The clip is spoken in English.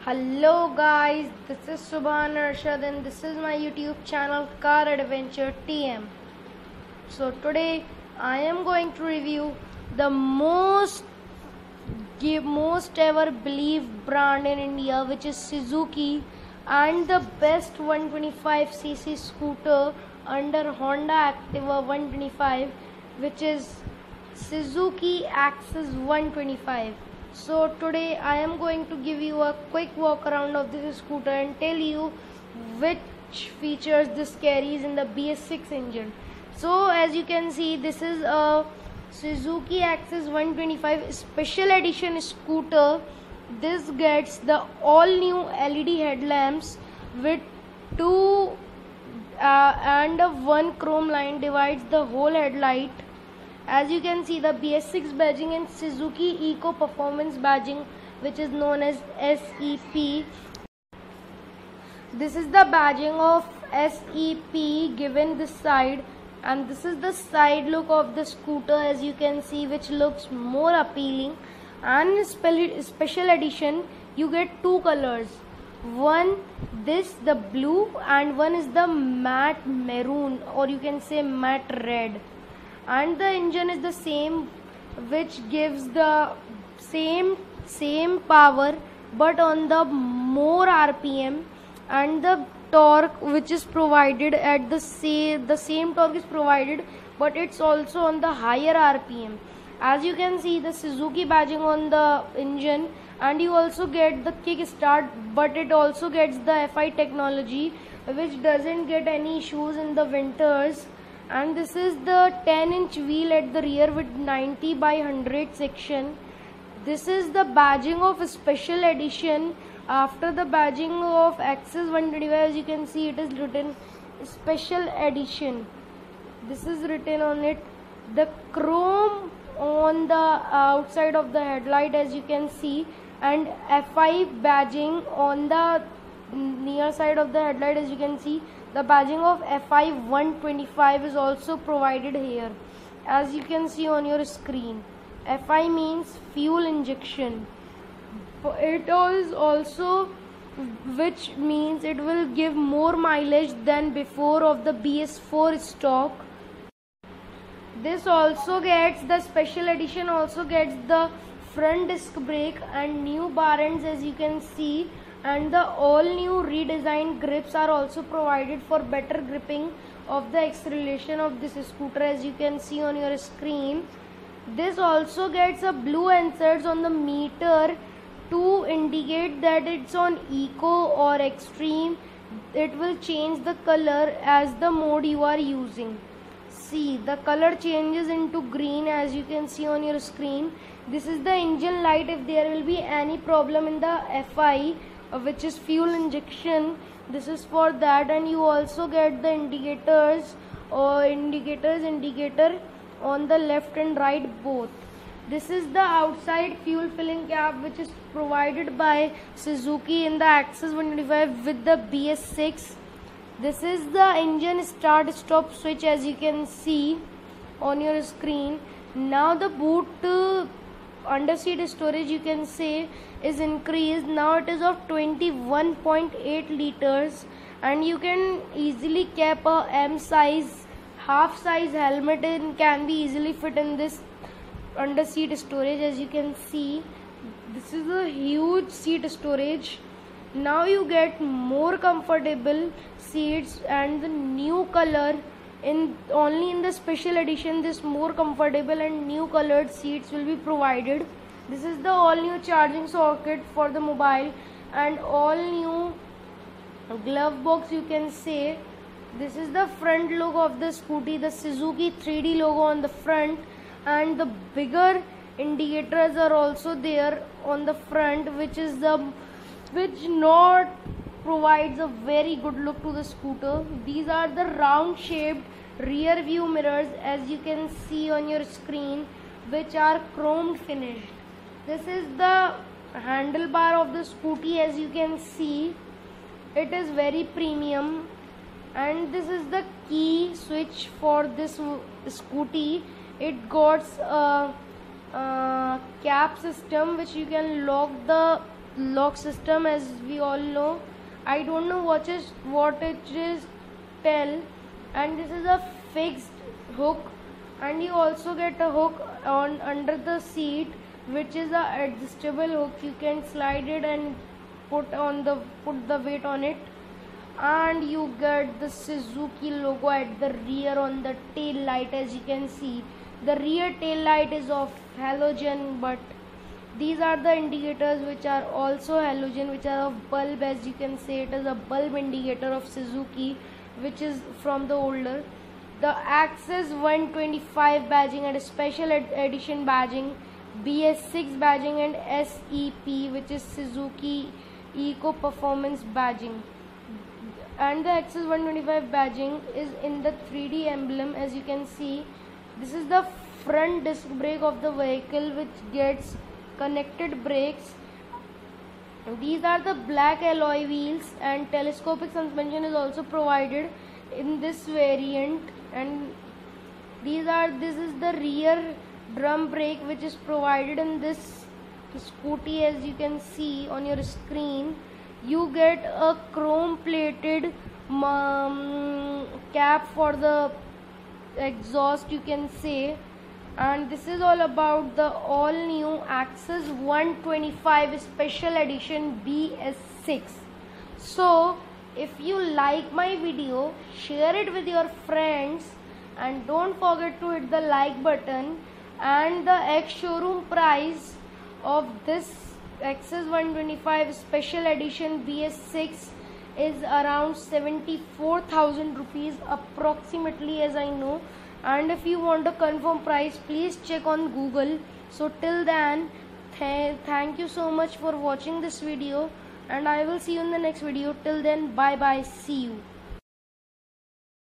Hello guys, this is Subhan Arshad and this is my YouTube channel Car Adventure TM. So today I am going to review the most ever believed brand in India, which is Suzuki, and the best 125cc scooter under Honda Activa 125, which is Suzuki Axis 125. So today I am going to give you a quick walk around of this scooter and tell you which features this carries in the BS6 engine. So as you can see, this is a Suzuki Axis 125 special edition scooter. This gets the all new LED headlamps with two and one chrome line divides the whole headlight. As you can see, the BS6 badging and Suzuki Eco Performance badging, which is known as SEP. This is the badging of SEP given this side, and this is the side look of the scooter, as you can see, which looks more appealing. And in special edition, you get two colors. One, the blue, and one is the matte maroon, or you can say matte red. And the engine is the same, which gives the same power but on the more RPM, and the torque which is provided at the same torque is provided, but it's also on the higher RPM. As you can see, the Suzuki badging on the engine, and you also get the kick start, but it also gets the FI technology, which doesn't get any issues in the winters. And this is the 10-inch wheel at the rear with 90 by 100 section. This is the badging of a special edition. After the badging of Axis 125, as you can see, it is written special edition. This is written on it. The chrome on the outside of the headlight, as you can see, and FI badging on the near side of the headlight, as you can see. The badging of FI 125 is also provided here, as you can see on your screen. FI means fuel injection. It is also, which means it will give more mileage than before of the BS4 stock. This also gets, the special edition also gets the front disc brake and new bar ends, as you can see. And the all new redesigned grips are also provided for better gripping of the acceleration of this scooter, as you can see on your screen. This also gets a blue inserts on the meter to indicate that it's on eco or extreme. It will change the color as the mode you are using. See, the color changes into green, as you can see on your screen. This is the engine light if there will be any problem in the FI, which is fuel injection. This is for that. And you also get the indicators indicator on the left and right both. This is the outside fuel filling cap, which is provided by Suzuki in the Axis 125 with the BS6. This is the engine start stop switch, as you can see on your screen. Now the boot under seat storage, you can say, is increased. Now it is of 21.8 liters, and you can easily cap a M size, half size helmet and can be easily fit in this under seat storage. As you can see, this is a huge seat storage. Now you get more comfortable seats and the new color. Only in the special edition, this more comfortable and new colored seats will be provided. This is the all new charging socket for the mobile and all new glove box, you can say. This is the front logo of the scooty, the Suzuki 3D logo on the front, and the bigger indicators are also there on the front, which not provides a very good look to the scooter. These are the round shaped rear view mirrors, as you can see on your screen, which are chrome finished. This is the handlebar of the scooty, as you can see. It is very premium. And this is the key switch for this scooty. It got a cap system, which you can lock the lock system, as we all know. I don't know what it is tell. And this is a fixed hook, and you also get a hook on under the seat, which is a adjustable hook. You can slide it and put the weight on it. And you get the Suzuki logo at the rear on the tail light. As you can see, the rear tail light is of halogen, but these are the indicators which are also halogen, which are of bulb. As you can see, it is a bulb indicator of Suzuki, which is from the older. The Axis 125 badging and special edition badging, BS6 badging, and SEP, which is Suzuki Eco Performance badging. And the Axis 125 badging is in the 3D emblem. As you can see, this is the front disc brake of the vehicle, which gets connected brakes. These are the black alloy wheels, and telescopic suspension is also provided in this variant. And this is the rear drum brake, which is provided in this scooty. As you can see on your screen, you get a chrome plated cap for the exhaust, you can say. And this is all about the all new Axis 125 special edition BS6. So if you like my video, share it with your friends, and don't forget to hit the like button. And the ex-showroom price of this Axis 125 special edition BS6 is around 74,000 rupees approximately, as I know. And if you want a confirm price, please check on Google. So till then, thank you so much for watching this video, and I will see you in the next video. Till then, bye bye, see you.